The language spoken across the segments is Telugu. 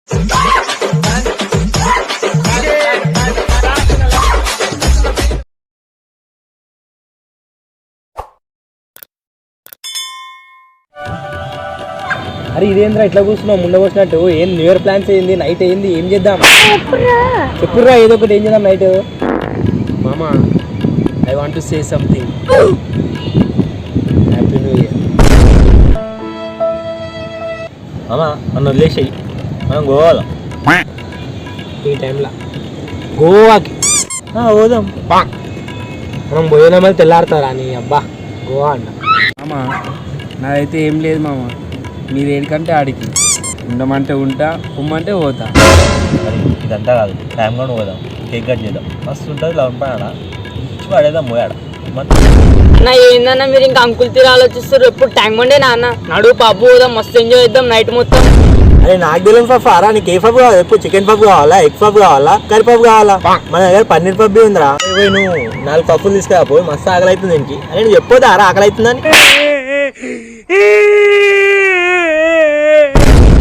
అరే ఇదేంద్రా ఇట్లా కూర్చున్నావు ముండ వచ్చినట్టు? ఏం న్యూ ఇయర్ ప్లాన్స్ అయింది? నైట్ అయింది, ఏం చేద్దాం? చెప్పుర్రా ఏదో ఒకటి, ఏం చేద్దాం నైట్? మామా I want to say something. Happy new year. మామా నన్ను వదిలేసాయి, మనం గోవాలో ఈ టైంలో గోవాకి పోదాం. మనం పోయినామని తెల్లారుతారా నీ అబ్బా గోవా అన్న. మామ నాదైతే ఏం లేదు మామ, మీరు ఏడికంటే ఆడికి, ఉండమంటే ఉంటా, పొమ్మంటే పోతా. మరి ఇదంతా కాదు, టైం కూడా పోదాం, కేక్ కట్ చేద్దాం, మస్తు ఉంటుంది. లవన్ పైన ఇచ్చి పడేద్దాం పోయాడ. నా ఏందన్నా మీరు ఇంకా అంకుల్ తీరు ఆలోచిస్తారు? ఎప్పుడు ట్యాంక్ బండే నాన్న నడువు పబ్బు పోదాం, మస్తు ఎంజాయ్ చేద్దాం నైట్ మొత్తం. అరే నాకు తెలియని పఫ్ ఆరా, నీకు ఏ పఫ్ కావాలి? ఎప్పుడు చికెన్ పఫ్ కావాలా, ఎగ్ పఫ్ కావాలా, కర్రీ పఫ్ కావాలా? మన దగ్గర పన్నీర్ పఫ్ ఉందిరా. నువ్వు 4 పఫ్లు తీసుకురాపోయి, మస్తు ఆకలి అవుతుంది దీనికి. అరే నువ్వు చెప్పొద్దు ఆరా ఆకలి అవుతుందని.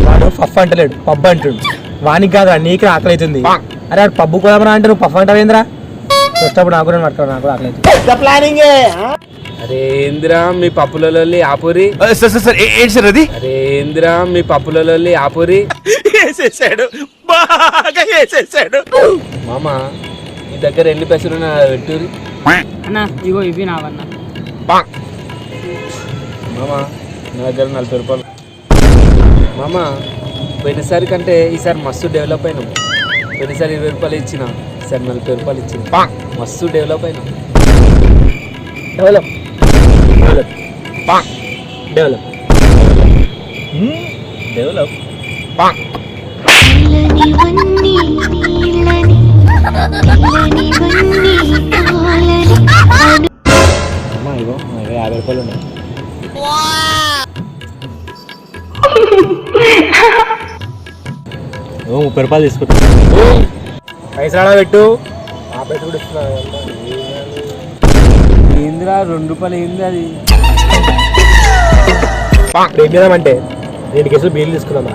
వాడు పఫ్ అంటలేడు, పబ్ అంటుడు. వానికి కాదురా, నీకు ఆకలి అవుతుంది. అరే వాడు పబ్బు కోదామరా అంటే నువ్వు పఫ్ అంటావేంద్రా? వచ్చేటప్పుడు నాకు కూడా పట్టుకోవాలి, నాకు కూడా ఆకలి అవుతుంది. ప్లానింగ్. అరే ఏందిరా మీ పప్పులలో ఆపురి. అరే ఏందిరా మీ పప్పులలో ఆపురి. బాగా వేసేసాడు. మామ మీ దగ్గర ఎన్ని పైసలు పెట్టురి. అన్న ఇగో ఇవి నావన్నా. మామ నా దగ్గర 40 రూపాయలు. మామ పోయినసారి కంటే ఈసారి మస్తు డెవలప్ అయినాం. పోయినసారి 20 రూపాయలు ఇచ్చిన, ఈసారి 40 రూపాయలు ఇచ్చిన. మస్తు డెవలప్ అయినాం. Develop develop develop develop. అమ్మా ఇగో 50 రూపాయలు ఉన్నాయి. ఓ 30 రూపాయలు తీసుకుంటా. పైసలు పెట్టు, ఆ పైసలు కూడా ఇస్తున్నా. ఏందిరా 2 రూపాయలు ఏంది అది? ఏం చేద్దామంటే 2 కేసులు బీర్లు తీసుకున్నాం.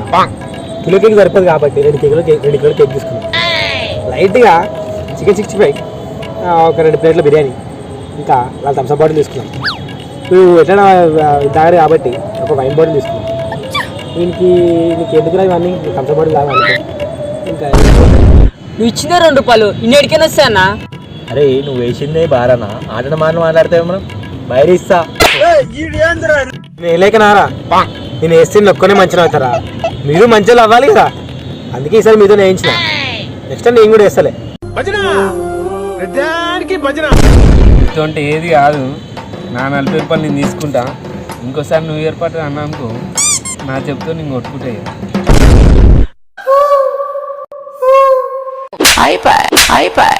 కిలో కేక్ సరిపోదు కాబట్టి 2 కిలో కేక్ తీసుకున్నాం. లైట్గా చికెన్ 65, ఒక 2 ప్లేట్ల బిర్యానీ, ఇంకా వాళ్ళ థమ్స్ అప్ బాటిల్ తీసుకున్నాం. నువ్వు ఎట్లా తాగారు కాబట్టి ఒక వైన్ బాటిల్ తీసుకున్నాం. నీకు ఎందుకురా ఇవన్నీ? థమ్స్ అప్ బాటిల్ తాగా. ఇంకా నువ్వు ఇచ్చిందే 2 రూపాయలు, ఇన్నేడికైనా వస్తాయి అన్న. అరే నువ్వు వేసిందే బారానా, ఆటన మాట్లాడితే మనం బయట ఇస్తా. నేను లేకనారా, నేను వేస్తే ఒక్కనే మంచిగా అవుతారా? మీరు మంచిగా అవ్వాలి కదా, అందుకే ఈసారి మీతో వేయించిన. నెక్స్ట్ టైం నేను కూడా వేస్తలే. ఇటువంటి ఏది కాదు, నా 40 రూపాయలు నేను తీసుకుంటా. ఇంకోసారి న్యూ ఇయర్ పార్టీ అన్నానుకో, నా చెప్తూ నేను కొట్టుకుంటాయి. అయిపోయి